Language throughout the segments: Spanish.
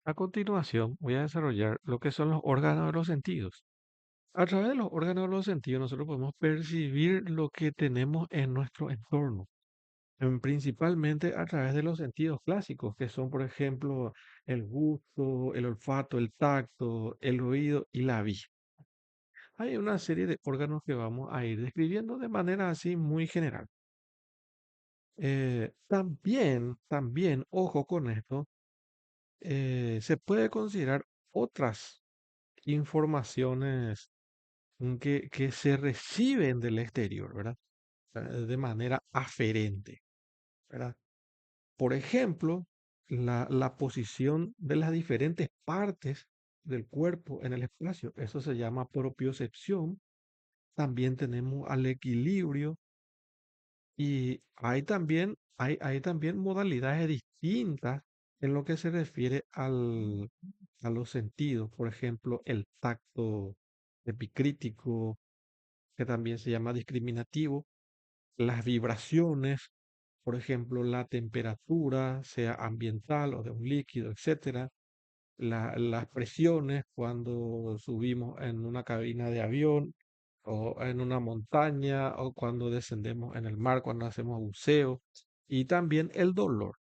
A continuación, voy a desarrollar lo que son los órganos de los sentidos. A través de los órganos de los sentidos, nosotros podemos percibir lo que tenemos en nuestro entorno, principalmente a través de los sentidos clásicos, que son, por ejemplo, el gusto, el olfato, el tacto, el oído y la vista. Hay una serie de órganos que vamos a ir describiendo de manera así muy general. También, ojo con esto, se puede considerar otras informaciones que se reciben del exterior, ¿verdad? De manera aferente, ¿verdad? Por ejemplo, la posición de las diferentes partes del cuerpo en el espacio, eso se llama propiocepción. También tenemos al equilibrio y hay también modalidades distintas en lo que se refiere a los sentidos. Por ejemplo, el tacto epicrítico, que también se llama discriminativo, las vibraciones, por ejemplo, la temperatura, sea ambiental o de un líquido, etcétera, las presiones cuando subimos en una cabina de avión o en una montaña o cuando descendemos en el mar, cuando hacemos buceo, y también el dolor.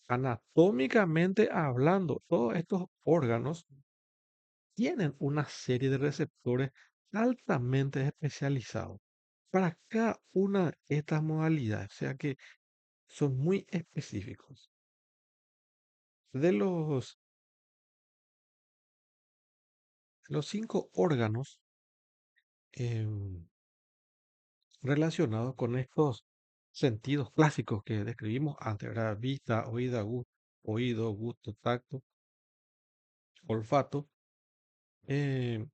Anatómicamente hablando, todos estos órganos tienen una serie de receptores altamente especializados para cada una de estas modalidades, o sea que son muy específicos. De los cinco órganos em, relacionados con estos sentidos clásicos que describimos antes, ¿verdad? Vista, oído, gusto, tacto, olfato. eh,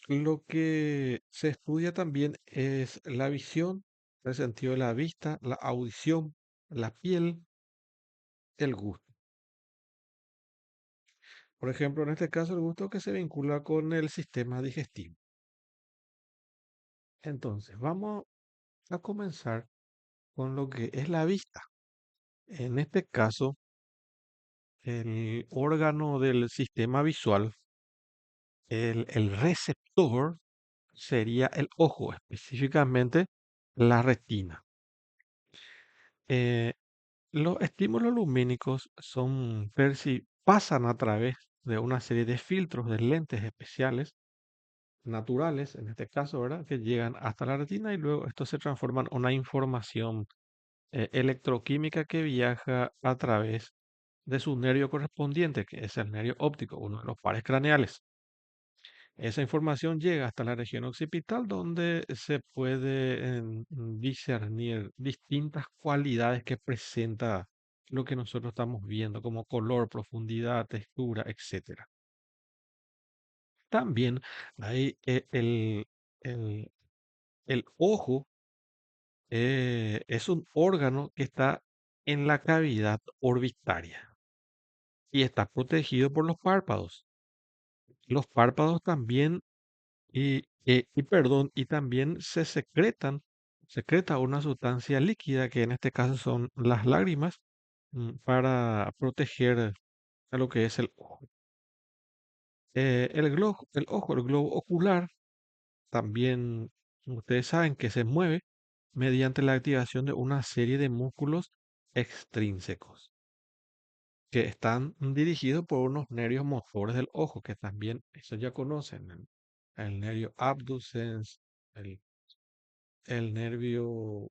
lo que se estudia también es la visión, el sentido de la vista, la audición, la piel, el gusto. Por ejemplo, en este caso, el gusto que se vincula con el sistema digestivo. Entonces, vamos a comenzar con lo que es la vista. En este caso, el órgano del sistema visual, el receptor, sería el ojo, específicamente la retina. Eh, los estímulos lumínicos pasan a través de una serie de filtros de lentes especiales, naturales, en este caso, ¿verdad? Que llegan hasta la retina y luego esto se transforma en una información electroquímica que viaja a través de su nervio correspondiente, que es el nervio óptico, uno de los pares craneales. Esa información llega hasta la región occipital donde se puede discernir distintas cualidades que presenta lo que nosotros estamos viendo, como color, profundidad, textura, etcétera. También hay el, el ojo, es un órgano que está en la cavidad orbitaria y está protegido por los párpados. Los párpados también y también secreta una sustancia líquida que en este caso son las lágrimas, para proteger a lo que es el ojo. El globo ocular, también ustedes saben que se mueve mediante la activación de una serie de músculos extrínsecos que están dirigidos por unos nervios motores del ojo, que también eso ya conocen, el nervio abducens, el el nervio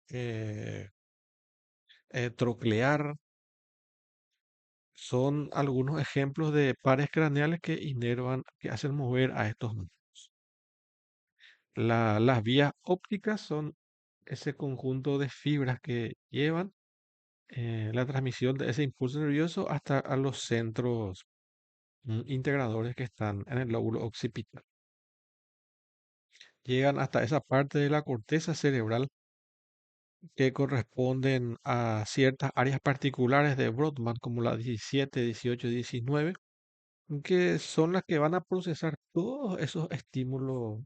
eh, troclear, son algunos ejemplos de pares craneales que inervan, que hacen mover a estos músculos. Las vías ópticas son ese conjunto de fibras que llevan la transmisión de ese impulso nervioso hasta a los centros integradores que están en el lóbulo occipital. Llegan hasta esa parte de la corteza cerebral que corresponden a ciertas áreas particulares de Brodmann, como la 17, 18 y 19, que son las que van a procesar todos esos estímulos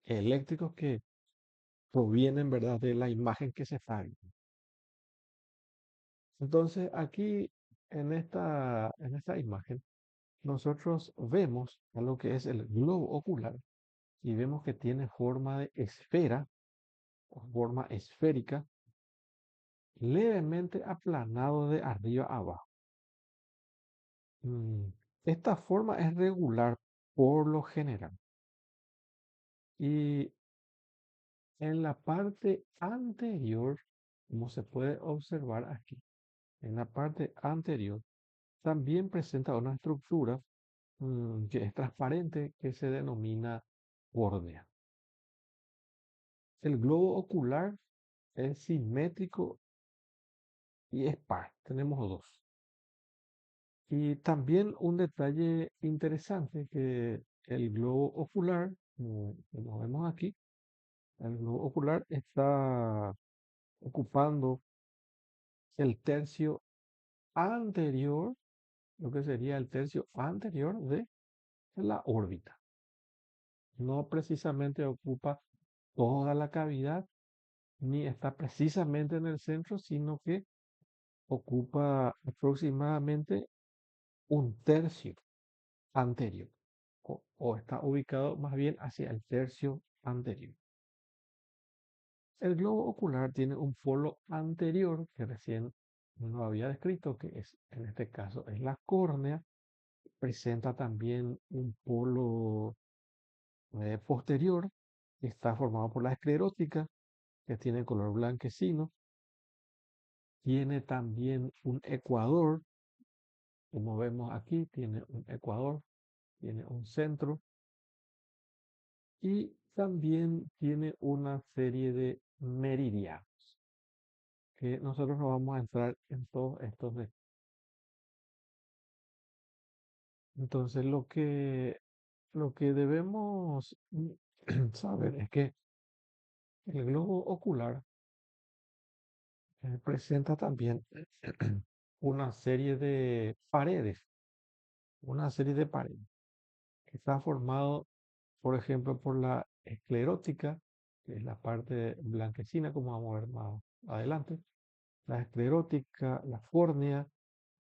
eléctricos que provienen, ¿verdad?, de la imagen que se está viendo. Entonces, aquí en esta imagen, nosotros vemos a lo que es el globo ocular y vemos que tiene forma de esfera o forma esférica, levemente aplanado de arriba a abajo. Mm, Esta forma es regular por lo general. Y en la parte anterior, como se puede observar aquí, en la parte anterior también presenta una estructura que es transparente que se denomina córnea. El globo ocular es simétrico y es par. Tenemos dos. Y también un detalle interesante que el globo ocular, como vemos aquí, el globo ocular está ocupando el tercio anterior, lo que sería el tercio anterior de la órbita. No precisamente ocupa toda la cavidad, ni está precisamente en el centro, sino que ocupa aproximadamente un tercio anterior, o está ubicado más bien hacia el tercio anterior. El globo ocular tiene un polo anterior que recién no había descrito, que es, en este caso, es la córnea. Presenta también un polo posterior que está formado por la esclerótica, que tiene color blanquecino. Tiene también un ecuador, como vemos aquí, tiene un ecuador, tiene un centro y también tiene una serie de meridianos, que nosotros no vamos a entrar en todos estos detalles. Entonces, lo que debemos saber es que el globo ocular presenta también una serie de paredes, una serie de paredes que está formado, por ejemplo, por la esclerótica, que es la parte blanquecina, como vamos a ver más adelante. La esclerótica, la córnea,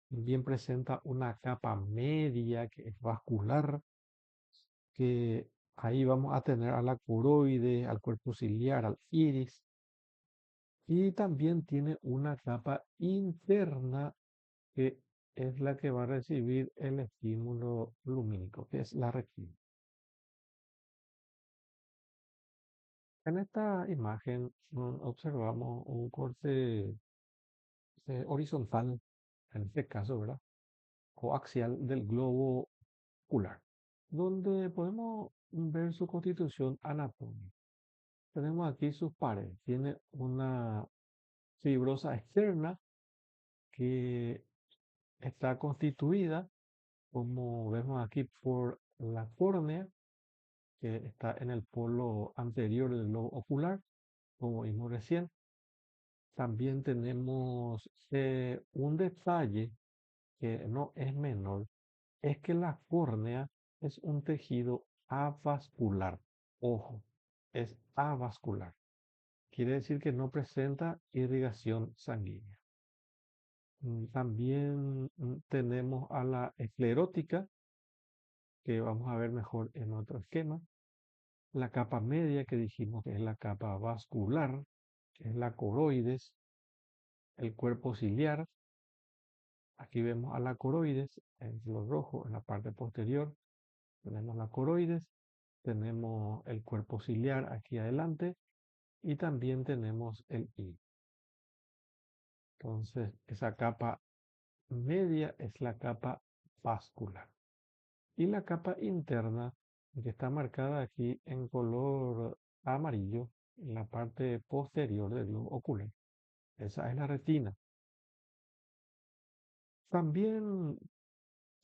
también presenta una capa media que es vascular, que ahí vamos a tener a la coroide, al cuerpo ciliar, al iris, y también tiene una capa interna que es la que va a recibir el estímulo lumínico, que es la retina. En esta imagen observamos un corte horizontal, en este caso, ¿verdad? O axial del globo ocular, donde podemos ver su constitución anatómica. Tenemos aquí sus paredes. Tiene una fibrosa externa que está constituida, como vemos aquí, por la córnea, que está en el polo anterior del globo ocular, como vimos recién. También tenemos un detalle que no es menor, es que la córnea es un tejido avascular. Ojo, es avascular. Quiere decir que no presenta irrigación sanguínea. También tenemos a la esclerótica, que vamos a ver mejor en otro esquema. La capa media, que dijimos que es la capa vascular, que es la coroides, el cuerpo ciliar. Aquí vemos a la coroides en lo rojo, en la parte posterior. Tenemos la coroides, tenemos el cuerpo ciliar aquí adelante y también tenemos el I. Entonces, esa capa media es la capa vascular. Y la capa interna, que está marcada aquí en color amarillo, en la parte posterior del globo ocular. Esa es la retina. También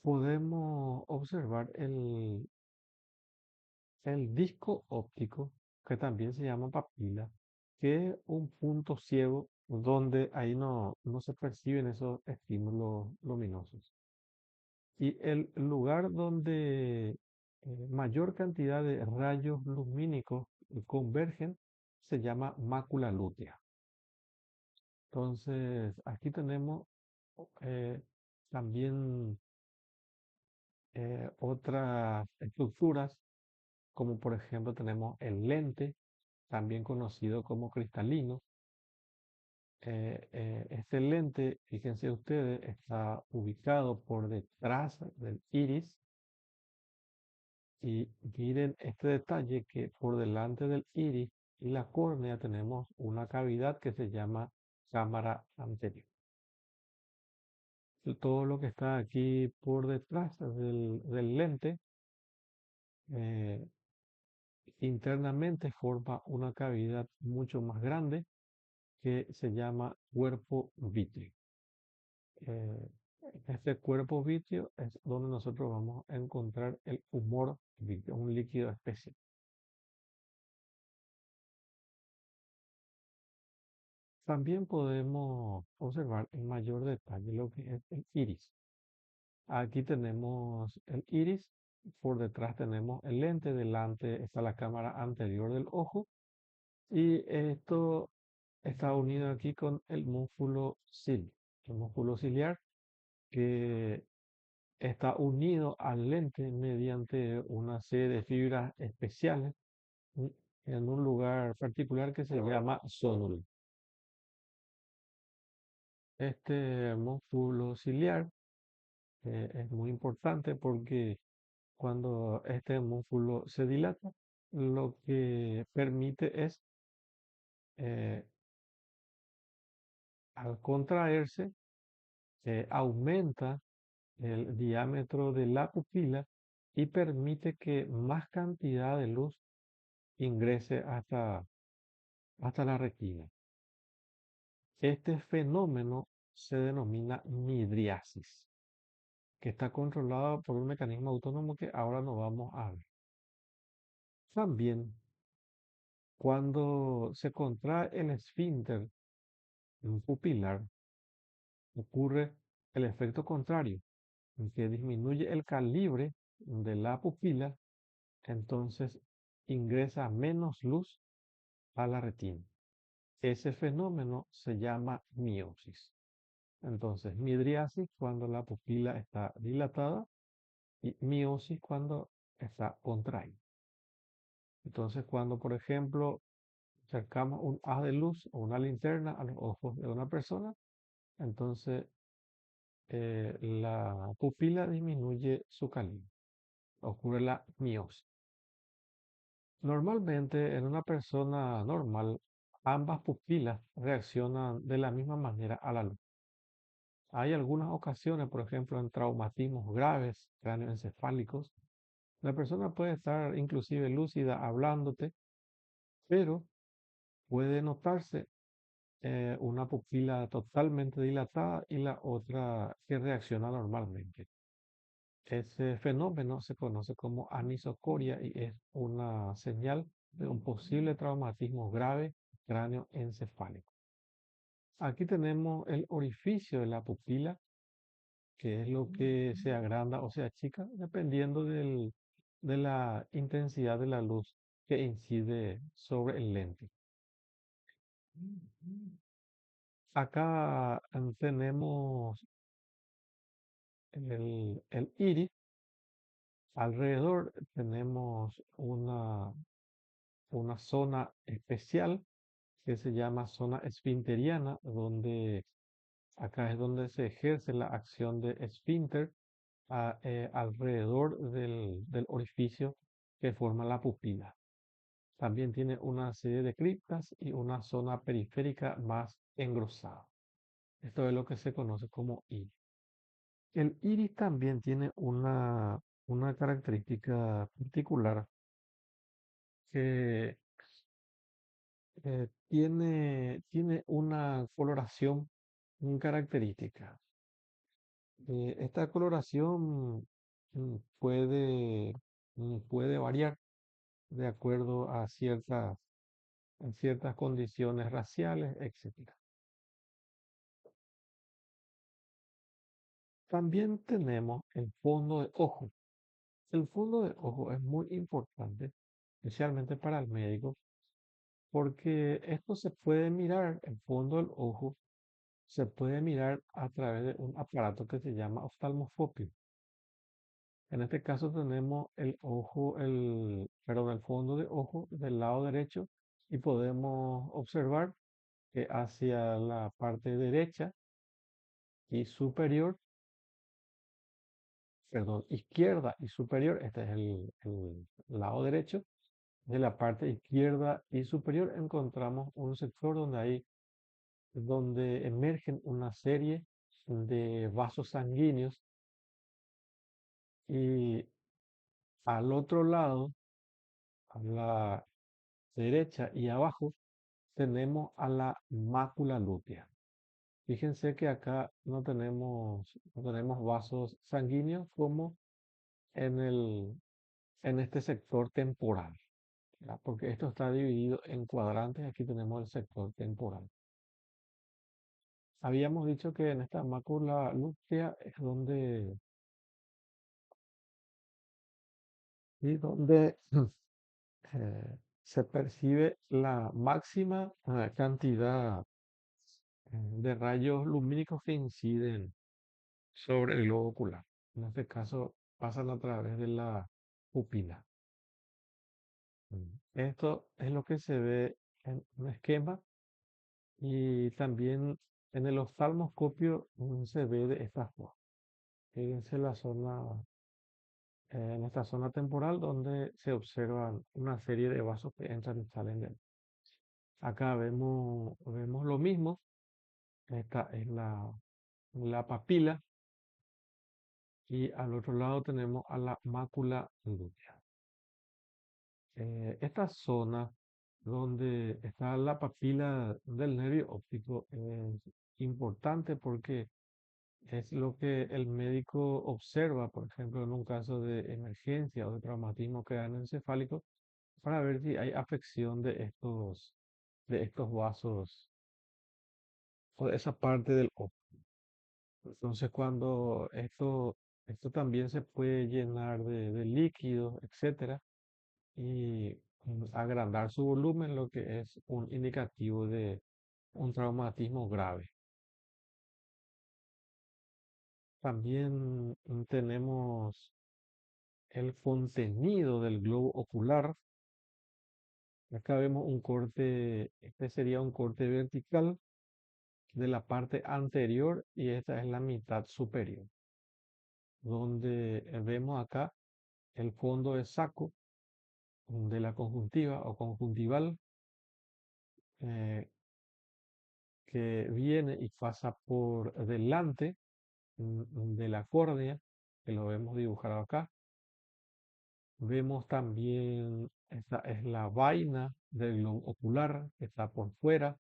podemos observar el disco óptico, que también se llama papila, que es un punto ciego donde ahí no se perciben esos estímulos luminosos. Y el lugar donde mayor cantidad de rayos lumínicos convergen se llama mácula lútea. Entonces, aquí tenemos Eh, también otras estructuras, como por ejemplo tenemos el lente, también conocido como cristalino. Este lente, fíjense ustedes, está ubicado por detrás del iris y miren este detalle que por delante del iris y la córnea tenemos una cavidad que se llama cámara anterior. Todo lo que está aquí por detrás del lente eh, internamente forma una cavidad mucho más grande que se llama cuerpo vítreo. Eh, este cuerpo vítreo es donde nosotros vamos a encontrar el humor vítreo, un líquido especial. También podemos observar en mayor detalle lo que es el iris. Aquí tenemos el iris, por detrás tenemos el lente, delante está la cámara anterior del ojo y esto está unido aquí con el músculo ciliar. El músculo ciliar que está unido al lente mediante una serie de fibras especiales mm, en un lugar particular que se llama zónulo. Este músculo ciliar es muy importante porque cuando este músculo se dilata, lo que permite es, eh, al contraerse, aumenta el diámetro de la pupila y permite que más cantidad de luz ingrese hasta la retina. Este fenómeno se denomina midriasis, que está controlado por un mecanismo autónomo que ahora no vamos a ver. También, cuando se contrae el esfínter pupilar, ocurre el efecto contrario, en que disminuye el calibre de la pupila, entonces ingresa menos luz a la retina. Ese fenómeno se llama miosis. Entonces, midriasis cuando la pupila está dilatada y miosis cuando está contraída. Entonces, cuando, por ejemplo, acercamos un haz de luz o una linterna a los ojos de una persona, entonces la pupila disminuye su calibre. Ocurre la miosis. Normalmente, en una persona normal, ambas pupilas reaccionan de la misma manera a la luz. Hay algunas ocasiones, por ejemplo, en traumatismos graves, cráneoencefálicos, la persona puede estar inclusive lúcida hablándote, pero puede notarse una pupila totalmente dilatada y la otra que reacciona normalmente. Ese fenómeno se conoce como anisocoria y es una señal de un posible traumatismo grave cráneoencefálico. Aquí tenemos el orificio de la pupila, que es lo que se agranda o se achica dependiendo de la intensidad de la luz que incide sobre el lente. Acá tenemos el iris. Alrededor tenemos una zona especial que se llama zona esfinteriana, donde acá es donde se ejerce la acción de esfínter alrededor del orificio que forma la pupila. También tiene una serie de criptas y una zona periférica más engrosada. Esto es lo que se conoce como iris. El iris también tiene una característica particular que tiene una coloración muy característica. Esta coloración puede variar de acuerdo a ciertas condiciones raciales, etcétera. También tenemos el fondo de ojo. El fondo de ojo es muy importante, especialmente para el médico, porque esto se puede mirar, el fondo del ojo, se puede mirar a través de un aparato que se llama oftalmoscopio. En este caso tenemos el ojo, perdón, el fondo de ojo del lado derecho y podemos observar que hacia la parte derecha y superior, perdón, izquierda y superior, este es el lado derecho, de la parte izquierda y superior encontramos un sector donde emergen una serie de vasos sanguíneos y al otro lado, a la derecha y abajo, tenemos a la mácula lútea. Fíjense que acá no tenemos vasos sanguíneos como en en este sector temporal, ¿verdad? Porque esto está dividido en cuadrantes. Aquí tenemos el sector temporal. Habíamos dicho que en esta mácula lútea es donde se percibe la máxima cantidad de rayos lumínicos que inciden sobre el globo ocular. En este caso, pasan a través de la pupila. Esto es lo que se ve en un esquema y también en el oftalmoscopio se ve de esta forma. Fíjense en esta zona temporal donde se observan una serie de vasos que entran y salen de él. Acá vemos lo mismo. Esta es la papila y al otro lado tenemos a la mácula lútea. Esta zona donde está la papila del nervio óptico es importante porque es lo que el médico observa, por ejemplo, en un caso de emergencia o de traumatismo craneoencefálico, para ver si hay afección de estos vasos o de esa parte del ojo. Entonces, cuando esto también se puede llenar de líquidos, etcétera, y agrandar su volumen, lo que es un indicativo de un traumatismo grave. También tenemos el contenido del globo ocular. Acá vemos un corte, este sería un corte vertical de la parte anterior y esta es la mitad superior, donde vemos acá el fondo de saco de la conjuntiva o conjuntival eh, que viene y pasa por delante de la córnea, que lo vemos dibujado acá. Vemos también, esta es la vaina del globo ocular que está por fuera.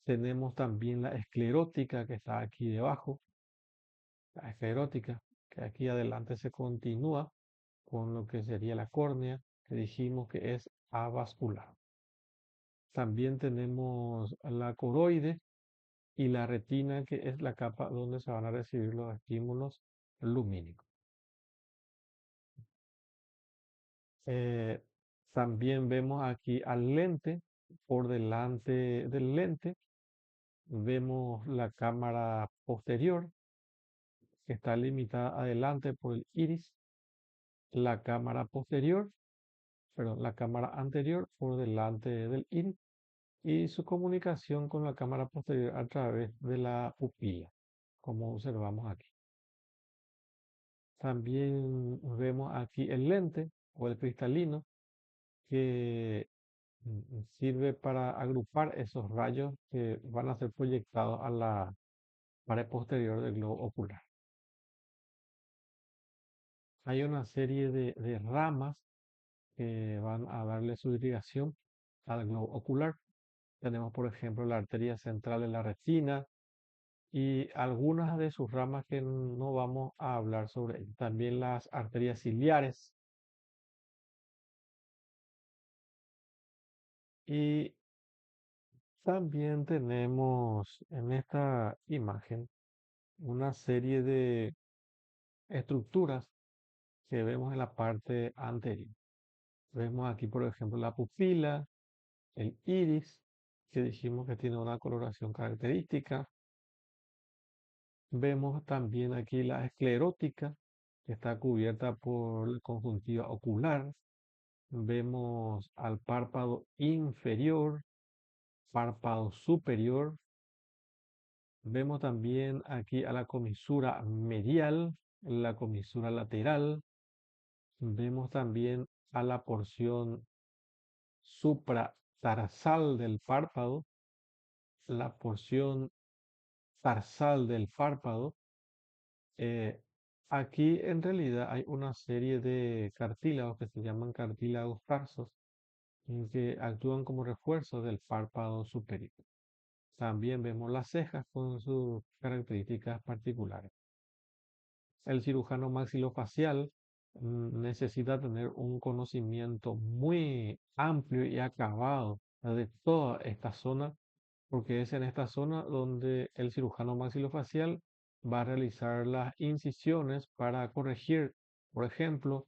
Tenemos también la esclerótica que está aquí debajo, la esclerótica que aquí adelante se continúa con lo que sería la córnea, que dijimos que es avascular. También tenemos la coroide y la retina, que es la capa donde se van a recibir los estímulos lumínicos. Eh, También vemos aquí al lente, por delante del lente, vemos la cámara posterior, que está limitada adelante por el iris, la cámara posterior, perdón, la cámara anterior por delante del iris y su comunicación con la cámara posterior a través de la pupila, como observamos aquí. También vemos aquí el lente o el cristalino que sirve para agrupar esos rayos que van a ser proyectados a la pared posterior del globo ocular. Hay una serie de ramas que van a darle su irrigación al globo ocular. Tenemos, por ejemplo, la arteria central de la retina y algunas de sus ramas que no vamos a hablar sobre ello. También las arterias ciliares y también tenemos en esta imagen una serie de estructuras que vemos en la parte anterior. Vemos aquí, por ejemplo, la pupila, el iris que dijimos que tiene una coloración característica. Vemos también aquí la esclerótica, que está cubierta por la conjuntiva ocular. Vemos al párpado inferior, párpado superior. Vemos también aquí a la comisura medial, la comisura lateral. Vemos también a la porción supratarsal del párpado, la porción tarsal del párpado. Eh, Aquí en realidad hay una serie de cartílagos que se llaman cartílagos tarsos que actúan como refuerzo del párpado superior. También vemos las cejas con sus características particulares. El cirujano maxilofacial necesita tener un conocimiento muy amplio y acabado de toda esta zona, porque es en esta zona donde el cirujano maxilofacial va a realizar las incisiones para corregir, por ejemplo,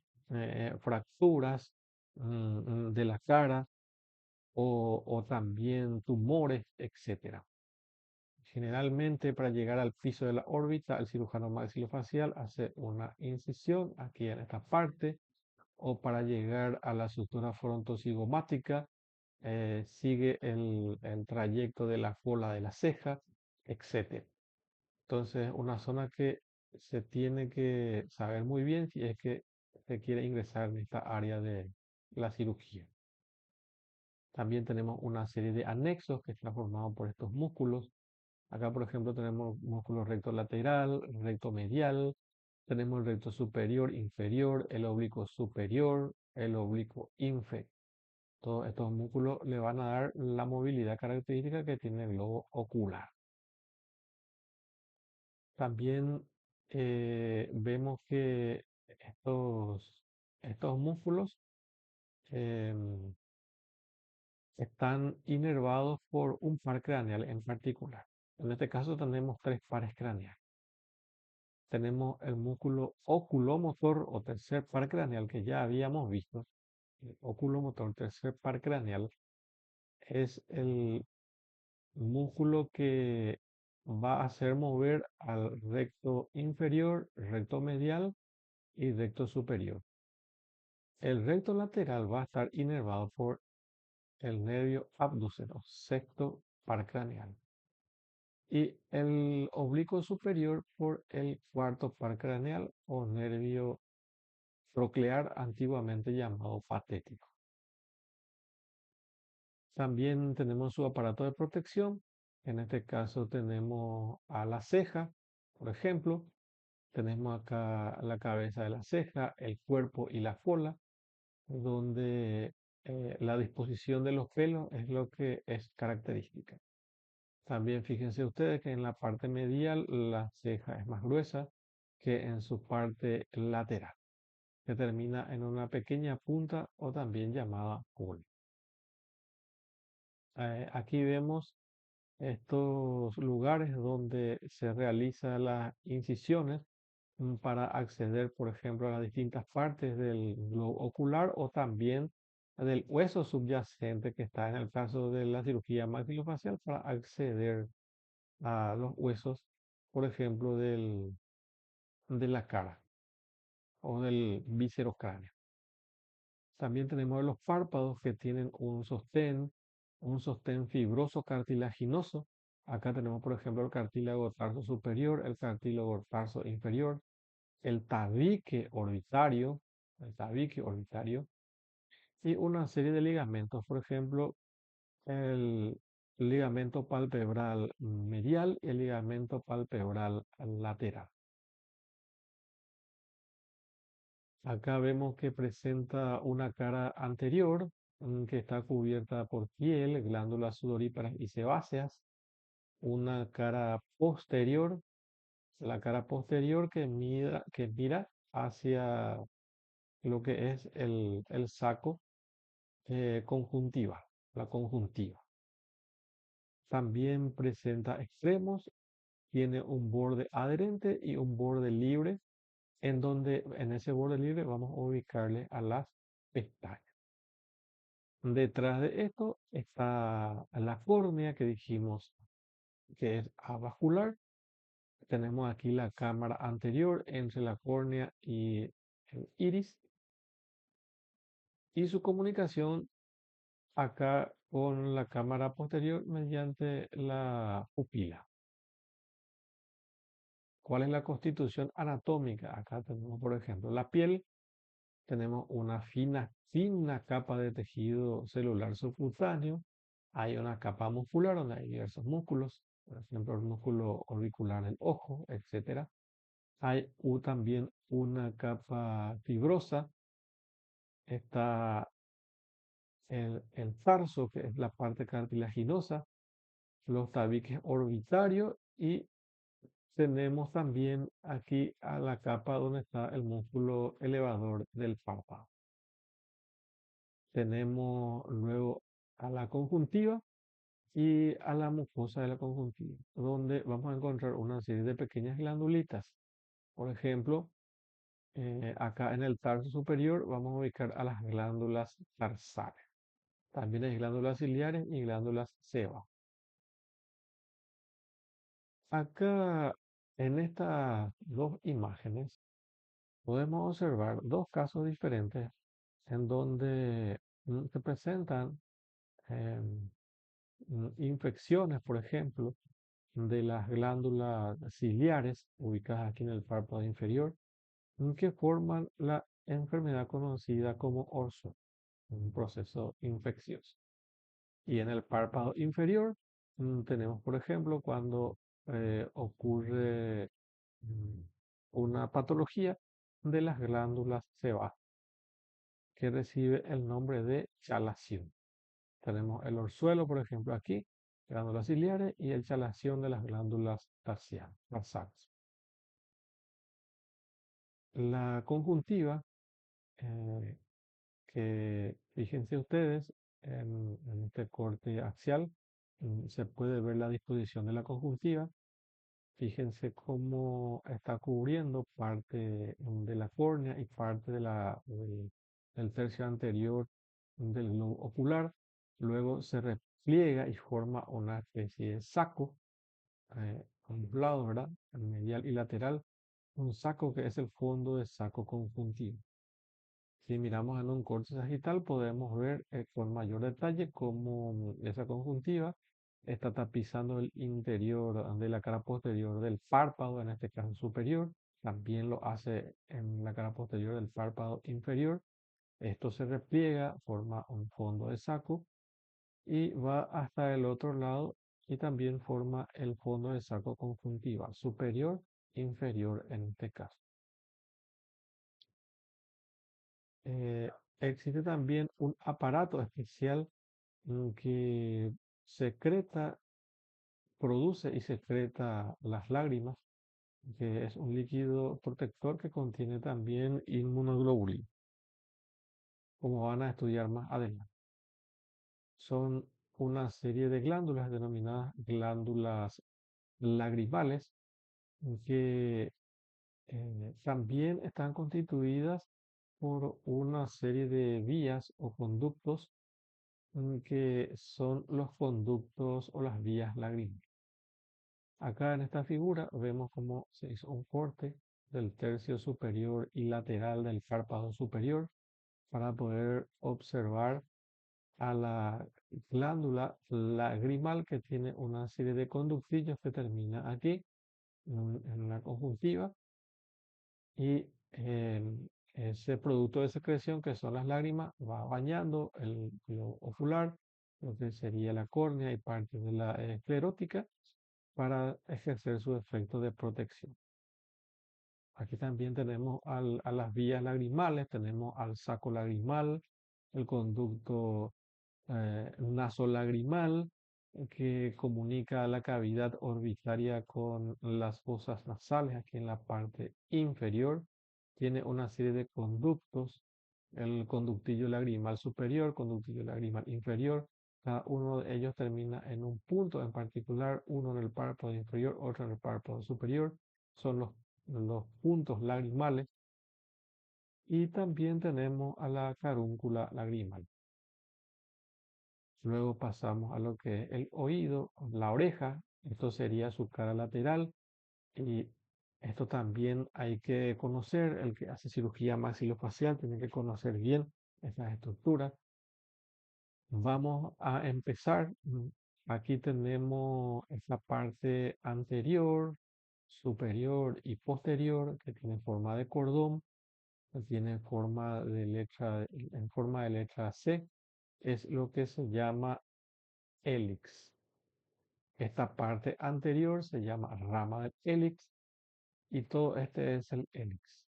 fracturas de la cara o también tumores, etcétera. Generalmente, para llegar al piso de la órbita, el cirujano maxilofacial hace una incisión aquí en esta parte, o para llegar a la sutura frontocigomática, sigue el trayecto de la cola de la ceja, etc. Entonces, una zona que se tiene que saber muy bien si es que se quiere ingresar en esta área de la cirugía. También tenemos una serie de anexos que están formados por estos músculos. Acá, por ejemplo, tenemos músculo recto lateral, recto medial, tenemos el recto superior, inferior, el oblicuo superior, el oblicuo inferior. Todos estos músculos le van a dar la movilidad característica que tiene el globo ocular. También vemos que estos músculos em, están inervados por un par craneal en particular. En este caso tenemos tres pares craneales. Tenemos el músculo oculomotor o tercer par craneal que ya habíamos visto. El oculomotor, tercer par craneal, es el músculo que va a hacer mover al recto inferior, recto medial y recto superior. El recto lateral va a estar inervado por el nervio abduceno, sexto par craneal. Y el oblicuo superior por el cuarto par craneal o nervio proclear, antiguamente llamado patético. También tenemos su aparato de protección. En este caso tenemos a la ceja, por ejemplo. Tenemos acá la cabeza de la ceja, el cuerpo y la cola, donde la disposición de los pelos es lo que es característica. También fíjense ustedes que en la parte medial la ceja es más gruesa que en su parte lateral, que termina en una pequeña punta o también llamada cola. Aquí vemos estos lugares donde se realizan las incisiones para acceder, por ejemplo, a las distintas partes del globo ocular o también del hueso subyacente que está en el caso de la cirugía maxilofacial para acceder a los huesos, por ejemplo, de la cara o del viscerocráneo. También tenemos los párpados que tienen un sostén fibroso cartilaginoso. Acá tenemos, por ejemplo, el cartílago tarso superior, el cartílago tarso inferior, el tabique orbitario y una serie de ligamentos, por ejemplo, el ligamento palpebral medial y el ligamento palpebral lateral. Acá vemos que presenta una cara anterior que está cubierta por piel, glándulas sudoríparas y sebáceas. Una cara posterior, la cara posterior que mira hacia lo que es el saco conjuntiva, la conjuntiva. También presenta extremos, tiene un borde adherente y un borde libre, en donde en ese borde libre vamos a ubicarle a las pestañas. Detrás de esto está la córnea que dijimos que es avascular. Tenemos aquí la cámara anterior entre la córnea y el iris y su comunicación acá con la cámara posterior mediante la pupila. ¿Cuál es la constitución anatómica? Acá tenemos, por ejemplo, la piel. Tenemos una fina capa de tejido celular subcutáneo. Hay una capa muscular donde hay diversos músculos, por ejemplo, el músculo orbicular del ojo, etcétera. Hay también una capa fibrosa. Está el tarso, que es la parte cartilaginosa, los tabiques orbitarios y tenemos también aquí a la capa donde está el músculo elevador del párpado. Tenemos luego a la conjuntiva y a la mucosa de la conjuntiva, donde vamos a encontrar una serie de pequeñas glandulitas. Por ejemplo, acá en el tarso superior vamos a ubicar a las glándulas tarsales. También hay glándulas ciliares y glándulas sebas. Acá en estas dos imágenes podemos observar dos casos diferentes en donde se presentan em, infecciones, por ejemplo, de las glándulas ciliares ubicadas aquí en el párpado inferior, que forman la enfermedad conocida como orso, un proceso infeccioso. Y en el párpado inferior tenemos, por ejemplo, cuando ocurre mm, una patología de las glándulas sebáceas, que recibe el nombre de chalación. Tenemos el orzuelo, por ejemplo, aquí, glándulas ciliares, y el chalación de las glándulas tarsales. La conjuntiva, eh, que fíjense ustedes, en este corte axial, se puede ver la disposición de la conjuntiva. Fíjense cómo está cubriendo parte de la córnea y parte del tercio anterior del globo ocular. Luego se repliega y forma una especie de saco a un lado, ¿verdad? Medial y lateral. Un saco que es el fondo de saco conjuntivo. Si miramos en un corte sagital, podemos ver con mayor detalle cómo esa conjuntiva está tapizando el interior de la cara posterior del párpado, en este caso superior. También lo hace en la cara posterior del párpado inferior. Esto se repliega, forma un fondo de saco y va hasta el otro lado y también forma el fondo de saco conjuntiva superior, inferior en este caso. Eh, Existe también un aparato especial que secreta, produce y secreta las lágrimas, que es un líquido protector que contiene también inmunoglobulina, como van a estudiar más adelante. Son una serie de glándulas denominadas glándulas lagrimales que también están constituidas por una serie de vías o conductos que son los conductos o las vías lagrimales. Acá en esta figura vemos cómo se hizo un corte del tercio superior y lateral del párpado superior para poder observar a la glándula lagrimal que tiene una serie de conductillos que termina aquí en la conjuntiva y ese producto de secreción que son las lágrimas va bañando el globo ocular, lo que sería la córnea y parte de la esclerótica para ejercer su efecto de protección. Aquí también tenemos a las vías lagrimales, tenemos al saco lagrimal, el conducto nasolagrimal que comunica la cavidad orbitaria con las fosas nasales aquí en la parte inferior. Tiene una serie de conductos, el conductillo lagrimal superior, conductillo lagrimal inferior. Cada uno de ellos termina en un punto en particular, uno en el párpado inferior, otro en el párpado superior. Son los puntos lagrimales. Y también tenemos a la carúncula lagrimal. Luego pasamos a lo que es el oído, la oreja. Esto sería su cara lateral. Y esto también hay que conocer. El que hace cirugía maxilofacial tiene que conocer bien estas estructuras. Vamos a empezar. Aquí tenemos esta parte anterior, superior y posterior que tiene forma de cordón, que tiene forma de letra, en forma de letra C. Es lo que se llama hélix. Esta parte anterior se llama rama del hélix y todo este es el hélix.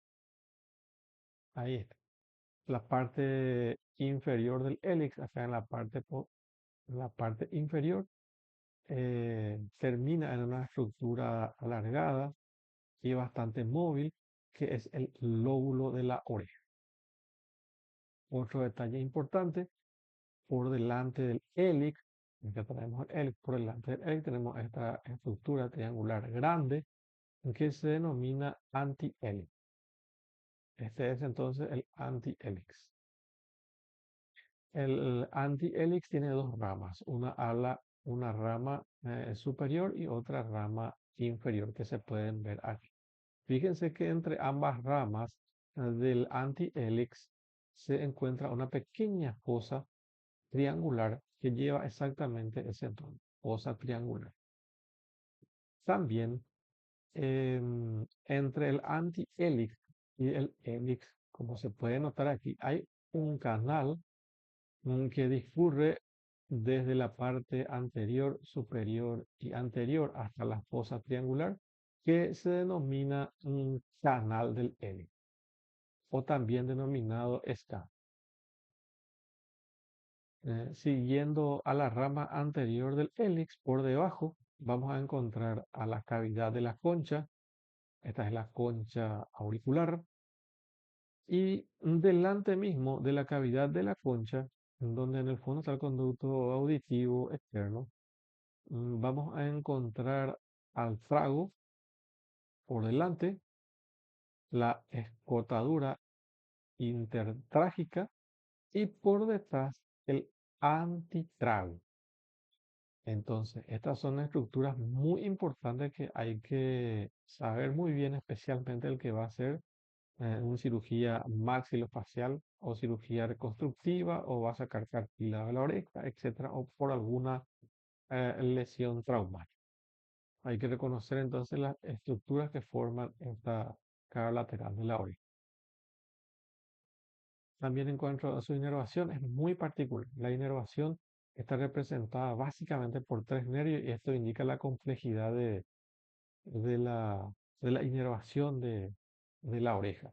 Ahí está. La parte inferior del hélix, acá en la parte inferior, termina en una estructura alargada y bastante móvil, que es el lóbulo de la oreja. Otro detalle importante, por delante del hélix, ya tenemos el hélix, por delante del hélix tenemos esta estructura triangular grande que se denomina antihélix. Este es entonces el antihélix. El antihélix tiene dos ramas, una rama superior y otra rama inferior que se pueden ver aquí. Fíjense que entre ambas ramas del antihélix se encuentra una pequeña fosa triangular que lleva exactamente ese tono, fosa triangular. También entre el antihélix y el hélix, como se puede notar aquí, hay un canal que discurre desde la parte anterior, superior y anterior hasta la fosa triangular, que se denomina un canal del hélix, o también denominado esca. Siguiendo a la rama anterior del hélix, por debajo vamos a encontrar a la cavidad de la concha. Esta es la concha auricular. Y delante mismo de la cavidad de la concha, en donde en el fondo está el conducto auditivo externo, vamos a encontrar al trago por delante, la escotadura intertrágica y por detrás el antitrago. Entonces, estas son estructuras muy importantes que hay que saber muy bien, especialmente el que va a hacer una cirugía maxilofacial o cirugía reconstructiva o va a sacar cartílago de la oreja, etcétera, o por alguna lesión traumática. Hay que reconocer entonces las estructuras que forman esta cara lateral de la oreja. También en cuanto a su inervación es muy particular. La inervación está representada básicamente por tres nervios y esto indica la complejidad de la, de la inervación de la oreja.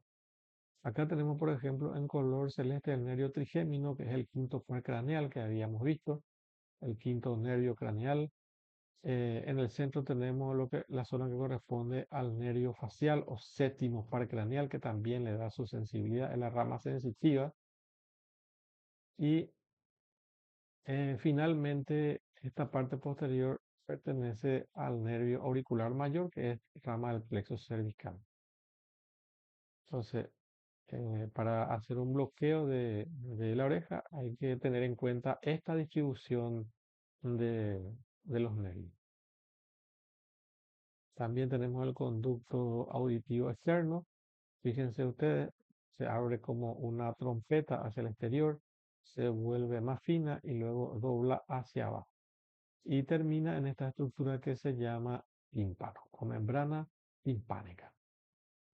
Acá tenemos, por ejemplo, en color celeste el nervio trigémino, que es el quinto par craneal que habíamos visto, el quinto nervio craneal. En el centro tenemos la zona que corresponde al nervio facial o séptimo par craneal, que también le da su sensibilidad en la rama sensitiva. Y finalmente, esta parte posterior pertenece al nervio auricular mayor, que es rama del plexo cervical. Entonces, para hacer un bloqueo de la oreja hay que tener en cuenta esta distribución de, de los nervios. También tenemos el conducto auditivo externo. Fíjense ustedes, se abre como una trompeta hacia el exterior, se vuelve más fina y luego dobla hacia abajo. Y termina en esta estructura que se llama tímpano o membrana timpánica.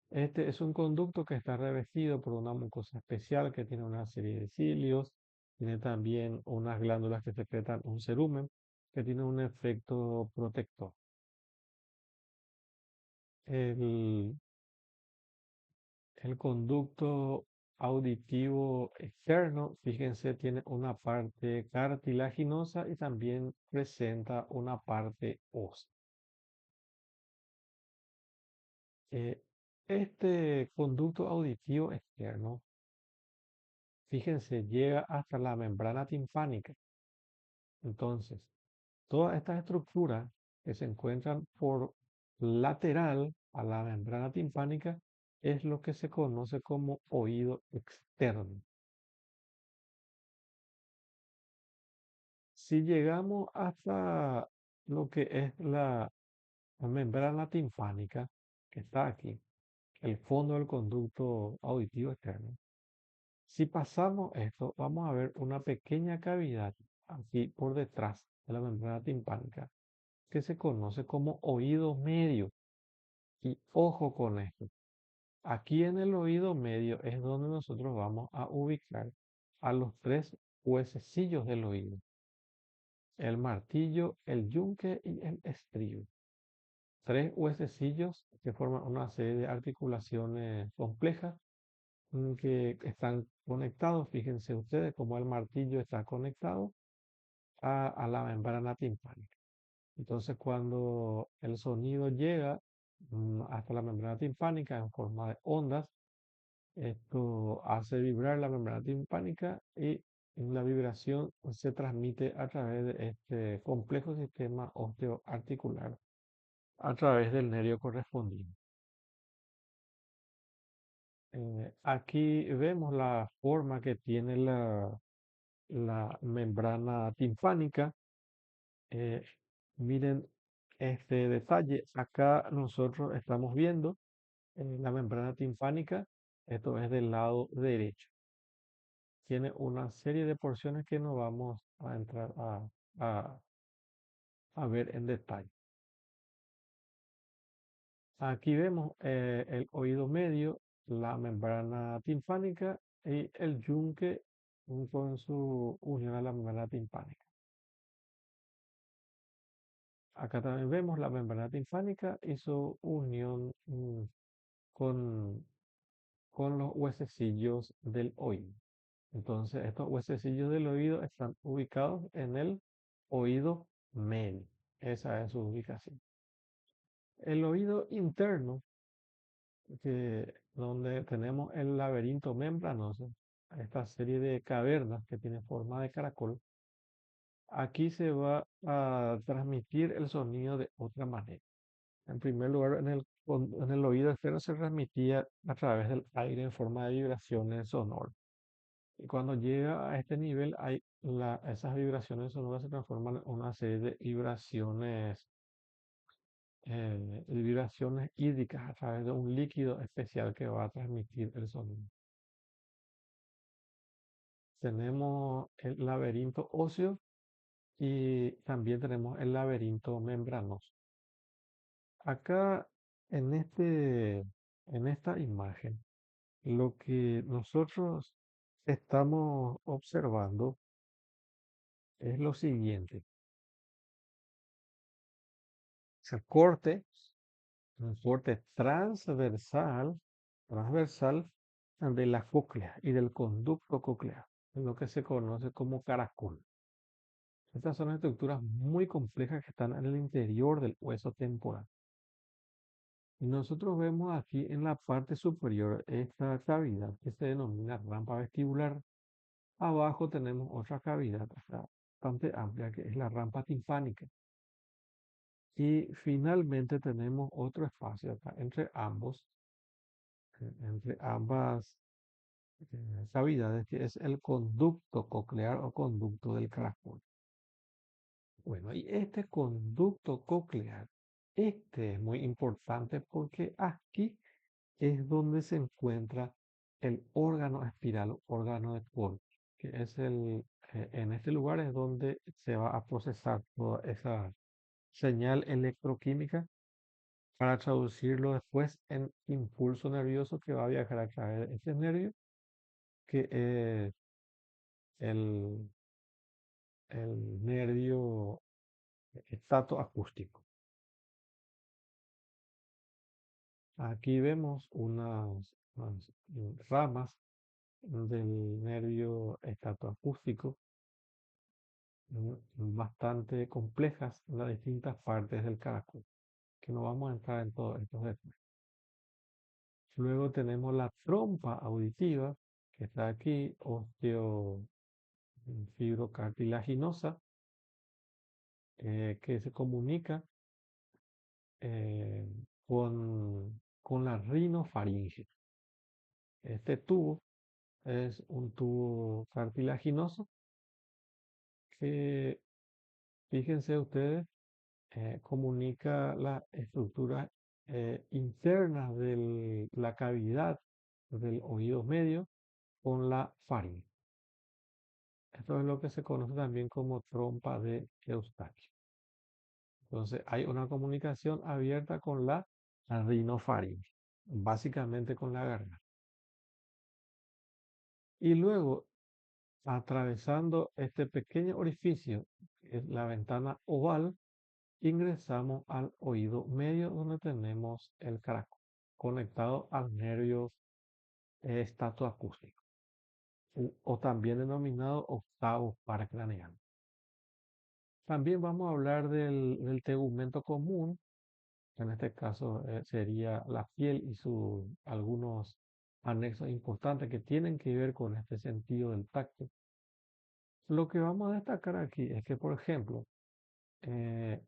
Este es un conducto que está revestido por una mucosa especial que tiene una serie de cilios, tiene también unas glándulas que secretan un cerumen que tiene un efecto protector. El, el conducto auditivo externo, fíjense, tiene una parte cartilaginosa y también presenta una parte ósea. Eh, este conducto auditivo externo, fíjense, llega hasta la membrana timpánica. Entonces, todas estas estructuras que se encuentran por lateral a la membrana timpánica es lo que se conoce como oído externo. Si llegamos hasta lo que es la membrana timpánica, que está aquí, el fondo del conducto auditivo externo, si pasamos esto, vamos a ver una pequeña cavidad aquí por detrás de la membrana timpánica que se conoce como oído medio. Y ojo con esto. Aquí en el oído medio es donde nosotros vamos a ubicar a los tres huesecillos del oído: el martillo, el yunque y el estribo. Tres huesecillos que forman una serie de articulaciones complejas que están conectados. Fíjense ustedes cómo el martillo está conectado a la membrana timpánica. Entonces, cuando el sonido llega hasta la membrana timpánica en forma de ondas, esto hace vibrar la membrana timpánica y la vibración se transmite a través de este complejo sistema osteoarticular, a través del nervio correspondiente. Aquí vemos la forma que tiene la membrana timpánica. Eh, Miren este detalle. Acá nosotros estamos viendo la membrana timpánica. Esto es del lado derecho. Tiene una serie de porciones que no vamos a entrar a- a ver en detalle. Aquí vemos el oído medio, la membrana timpánica y el yunque con su unión a la membrana timpánica. Acá también vemos la membrana timpánica y su unión con, con los huesecillos del oído. Entonces, estos huesecillos del oído están ubicados en el oído medio. Esa es su ubicación. El oído interno, donde tenemos el laberinto membranoso, esta serie de cavernas que tiene forma de caracol, aquí se va a transmitir el sonido de otra manera. En primer lugar, en el oído externo se transmitía a través del aire en forma de vibraciones sonoras. Y cuando llega a este nivel, esas vibraciones sonoras se transforman en una serie de vibraciones hídricas a través de un líquido especial que va a transmitir el sonido. Tenemos el laberinto óseo y también tenemos el laberinto membranoso. Acá en esta imagen, lo que nosotros estamos observando es lo siguiente: el corte, un corte transversal de la cóclea y del conducto coclear, es lo que se conoce como caracol. Estas son estructuras muy complejas que están en el interior del hueso temporal. Y nosotros vemos aquí en la parte superior esta cavidad que se denomina rampa vestibular. Abajo tenemos otra cavidad bastante amplia que es la rampa timpánica. Y finalmente tenemos otro espacio acá entre ambas cavidades, que es el conducto coclear o conducto del caracol. Bueno, y este conducto coclear, este es muy importante porque aquí es donde se encuentra el órgano espiral, órgano de Polk, que es en este lugar es donde se va a procesar toda esa señal electroquímica para traducirlo después en impulso nervioso que va a viajar a través de este nervio, que es el, el nervio estatoacústico. Aquí vemos unas ramas del nervio estatoacústico bastante complejas en las distintas partes del caracol, que no vamos a entrar en todos estos detalles. Luego tenemos la trompa auditiva, que está aquí, osteofibrocartilaginosa, que se comunica eh, con la rinofaringe. Este tubo es un tubo cartilaginoso que Fíjense ustedes, comunica las estructuras internas de la cavidad del oído medio con la faringe. Esto es lo que se conoce también como trompa de Eustaquio. Entonces, hay una comunicación abierta con la rinofaringe, básicamente con la garganta. Y luego, atravesando este pequeño orificio, que es la ventana oval, ingresamos al oído medio donde tenemos el caracol conectado al nervio estatoacústico o también denominado octavo paracraneal. También vamos a hablar del tegumento común, en este caso sería la piel y sus algunos anexos importantes que tienen que ver con este sentido del tacto. Lo que vamos a destacar aquí es que, por ejemplo, eh,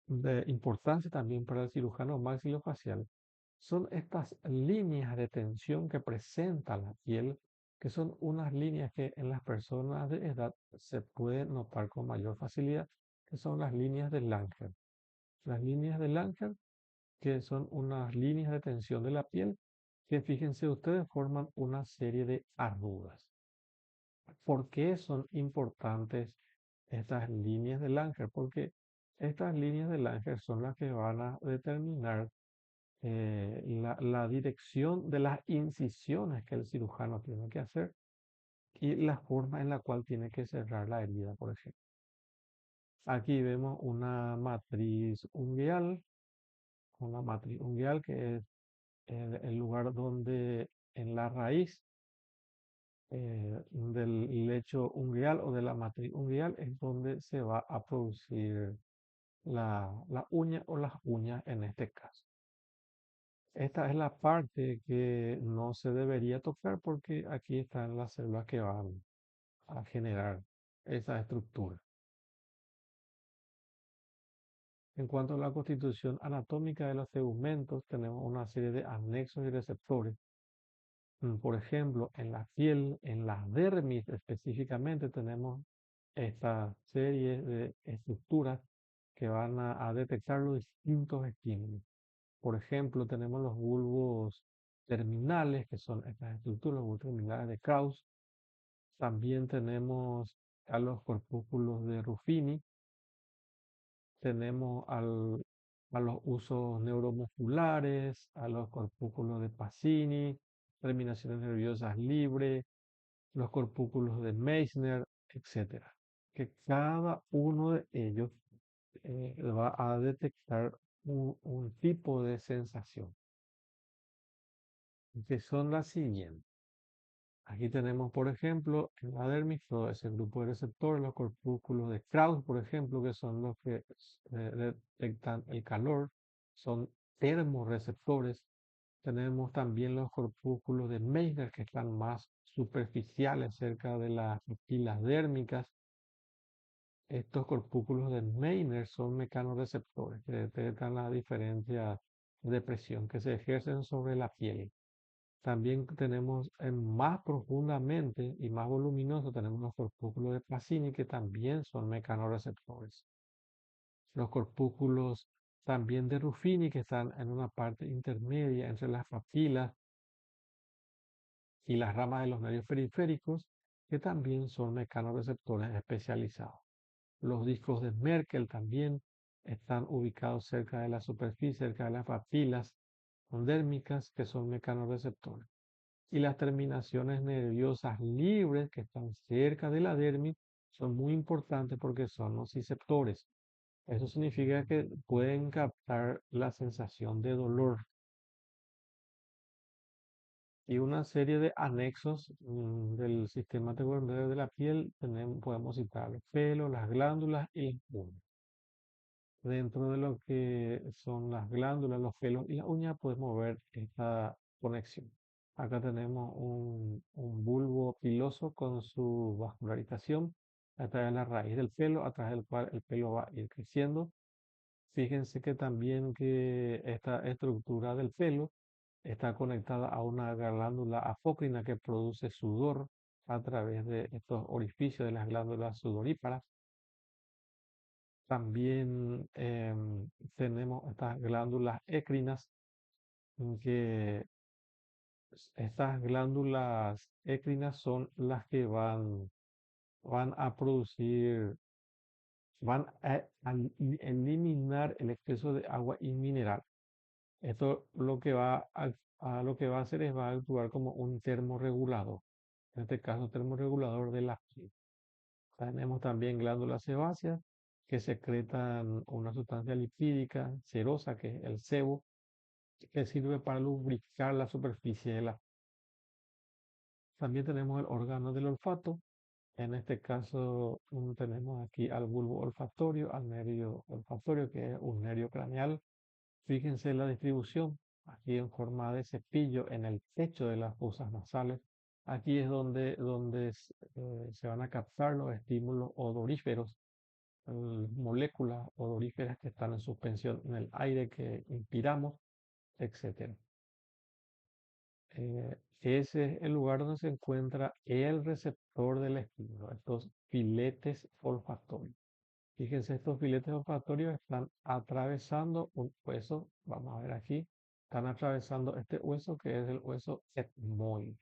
de importancia también para el cirujano maxilofacial son estas líneas de tensión que presenta la piel, que son unas líneas que en las personas de edad se pueden notar con mayor facilidad, que son las líneas de Langer. Las líneas de Langer, que son unas líneas de tensión de la piel, que fíjense ustedes forman una serie de arrugas. ¿Por qué son importantes estas líneas de Langer? Porque estas líneas de Langer son las que van a determinar la dirección de las incisiones que el cirujano tiene que hacer y la forma en la cual tiene que cerrar la herida, por ejemplo. Aquí vemos una matriz ungueal que es el lugar donde en la raíz del lecho ungueal o de la matriz ungueal es donde se va a producir la uña o las uñas en este caso. Esta es la parte que no se debería tocar porque aquí están las células que van a generar esa estructura. En cuanto a la constitución anatómica de los segmentos, tenemos una serie de anexos y receptores. Por ejemplo, en la piel, en la dermis específicamente, tenemos esta serie de estructuras que van a detectar los distintos estímulos. Por ejemplo, tenemos los bulbos terminales, que son estas estructuras, los bulbos terminales de Krauss. También tenemos a los corpúsculos de Ruffini, tenemos a los usos neuromusculares, a los corpúsculos de Pacini, terminaciones nerviosas libres, los corpúsculos de Meissner, etcétera. Que cada uno de ellos va a detectar un tipo de sensación, que son las siguientes. Aquí tenemos, por ejemplo, en la dermis, todo ese grupo de receptores, los corpúsculos de Krauss, por ejemplo, que son los que detectan el calor, son termorreceptores. Tenemos también los corpúsculos de Meissner, que están más superficiales cerca de las papilas dérmicas. Estos corpúsculos de Meissner son mecanorreceptores que detectan la diferencia de presión que se ejercen sobre la piel. También tenemos más profundamente y más voluminoso, tenemos los corpúsculos de Pacini que también son mecanorreceptores. Los corpúsculos también de Ruffini que están en una parte intermedia entre las papilas y las ramas de los nervios periféricos que también son mecanorreceptores especializados. Los discos de Merkel también están ubicados cerca de la superficie, cerca de las papilas condérmicas que son mecanorreceptores. Y las terminaciones nerviosas libres que están cerca de la dermis son muy importantes porque son nociceptores. Eso significa que pueden captar la sensación de dolor. Y una serie de anexos del sistema tegumentario de la piel, podemos citar los pelos, las glándulas y las uñas. Dentro de lo que son las glándulas, los pelos y las uñas, podemos ver esta conexión. Acá tenemos un bulbo piloso con su vascularización a través de la raíz del pelo, a través del cual el pelo va a ir creciendo. Fíjense que también que esta estructura del pelo está conectada a una glándula apócrina que produce sudor a través de estos orificios de las glándulas sudoríparas. También tenemos estas glándulas écrinas, que estas glándulas écrinas son las que van a producir, van a eliminar el exceso de agua y mineral. Esto lo que va a hacer es va a actuar como un termorregulador. En este caso, termorregulador de la piel. Tenemos también glándulas sebáceas que secretan una sustancia lipídica serosa que es el sebo, que sirve para lubricar la superficie de la. También tenemos el órgano del olfato. En este caso, tenemos aquí al bulbo olfatorio, al nervio olfatorio, que es un nervio craneal. Fíjense la distribución, aquí en forma de cepillo en el techo de las fosas nasales. Aquí es donde se van a captar los estímulos odoríferos, moléculas odoríferas que están en suspensión en el aire que inspiramos, etcétera. Ese es el lugar donde se encuentra el receptor del estímulo, estos filetes olfatorios. Fíjense, estos filetes olfatorios están atravesando un hueso, vamos a ver aquí, están atravesando este hueso que es el hueso etmoide.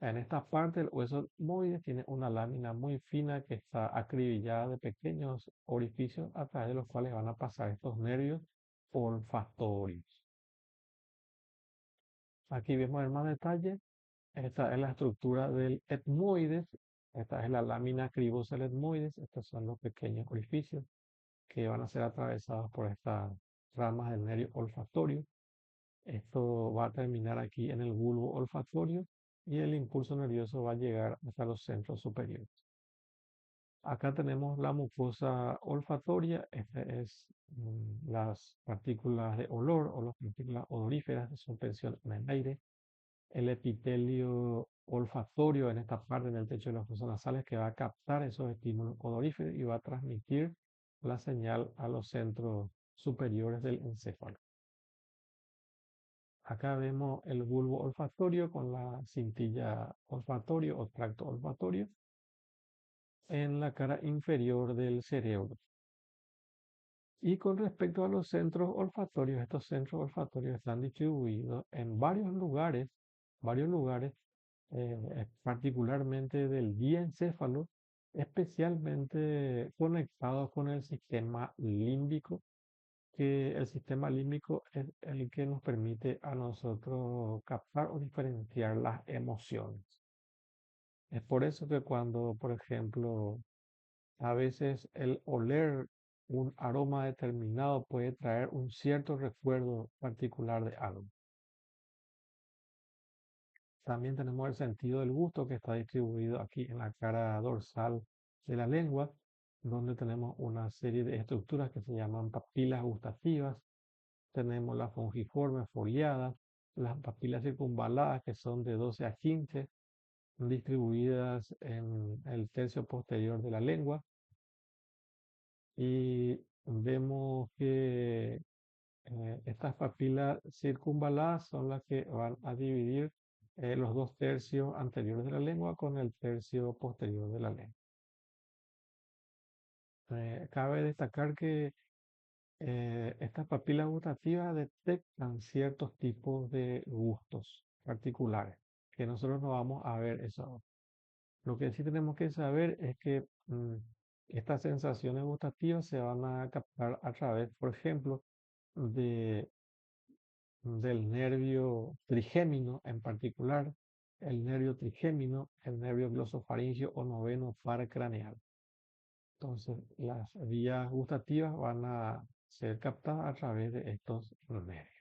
En esta parte el hueso etmoide tiene una lámina muy fina que está acribillada de pequeños orificios a través de los cuales van a pasar estos nervios olfatorios. Aquí vemos en más detalle. Esta es la estructura del etmoides. Esta es la lámina cribosa del etmoides. Estos son los pequeños orificios que van a ser atravesados por estas ramas del nervio olfatorio. Esto va a terminar aquí en el bulbo olfatorio y el impulso nervioso va a llegar hasta los centros superiores. Acá tenemos la mucosa olfatoria. Esta es las partículas de olor o las partículas odoríferas de suspensión en el aire. El epitelio olfatorio en esta parte, en el techo de las fosas nasales, que va a captar esos estímulos odoríferos y va a transmitir la señal a los centros superiores del encéfalo. Acá vemos el bulbo olfatorio con la cintilla olfatorio o tracto olfatorio en la cara inferior del cerebro. Y con respecto a los centros olfatorios, estos centros olfatorios están distribuidos en varios lugares, particularmente del diencéfalo, especialmente conectados con el sistema límbico, que el sistema límbico es el que nos permite a nosotros captar o diferenciar las emociones. Es por eso que cuando, por ejemplo, a veces el oler un aroma determinado puede traer un cierto recuerdo particular de algo. También tenemos el sentido del gusto que está distribuido aquí en la cara dorsal de la lengua, donde tenemos una serie de estructuras que se llaman papilas gustativas. Tenemos la fungiforme foliada, las papilas circunvaladas que son de 12 a 15, distribuidas en el tercio posterior de la lengua. Y vemos que estas papilas circunvaladas son las que van a dividir los dos tercios anteriores de la lengua con el tercio posterior de la lengua. Cabe destacar que estas papilas gustativas detectan ciertos tipos de gustos particulares, que nosotros no vamos a ver eso. Lo que sí tenemos que saber es que estas sensaciones gustativas se van a captar a través, por ejemplo, de del nervio trigémino en particular, el nervio trigémino, el nervio glosofaringeo o noveno paracraneal. Entonces, las vías gustativas van a ser captadas a través de estos nervios.